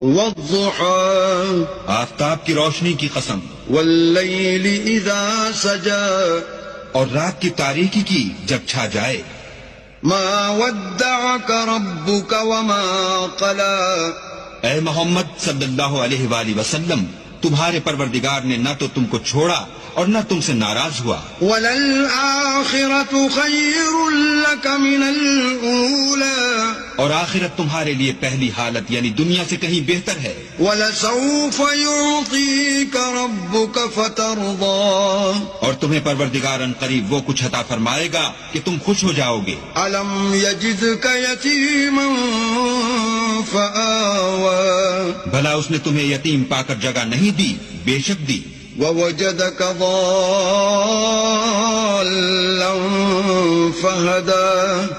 والضحى آفتاب کی روشنی کی قسم، والليل إذا سجى اور رات کی تاریکی کی جب چھا جائے. ما ودعك ربك وما قلى اے محمد صلی اللہ علیہ وآلہ وسلم، تمہارے پروردگار نے نہ تو تم کو چھوڑا اور نہ تم سے ناراض ہوا. وَلَلْآخِرَةُ خَيْرٌ لَكَ مِنَ الْأُولَى اور آخرت تمہارے لیے پہلی حالت یعنی دنیا سے کہیں بہتر ہے. وَلَسَوْفَ يُعْطِيكَ رَبُّكَ فَتَرْضَى اور تمہیں پروردگار ان قریب وہ کچھ عطا فرمائے گا کہ تم خوش ہو جاؤ گے. أَلَمْ يَجِدْكَ يَتِيمًا فَآوَى بھلا اس نے تمہیں یتیم پا کر جگہ نہیں دی؟ بے شک دی. وَوَجَدَكَ ضَالًّا فَهَدَى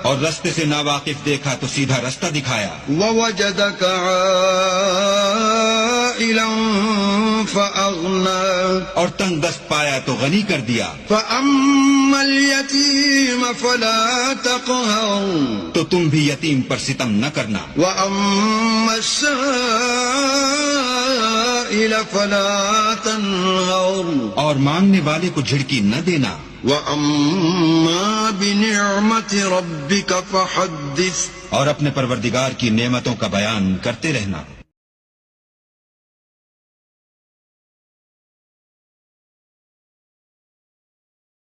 اور رستے سے ناواقف دیکھا تو سیدھا رستہ دکھایا. وَوَجَدَكَ عَائِلًا فَأَغْنَى اور تنگ دست پایا تو غنی کر دیا. فَأَمَّا الْيَتِيمَ فَلَا تَقْهَرْ تو تم بھی یتیم پر ستم نہ کرنا. وَأَمَّا السَّائِلَ فَلَا تَنْهَرْ اور مانگنے والے کو جھڑکی نہ دینا. وَأَمَّا بِنِعْمَةِ رَبِّكَ فَحَدِّثْ اور اپنے پروردگار کی نعمتوں کا بیان کرتے رہنا.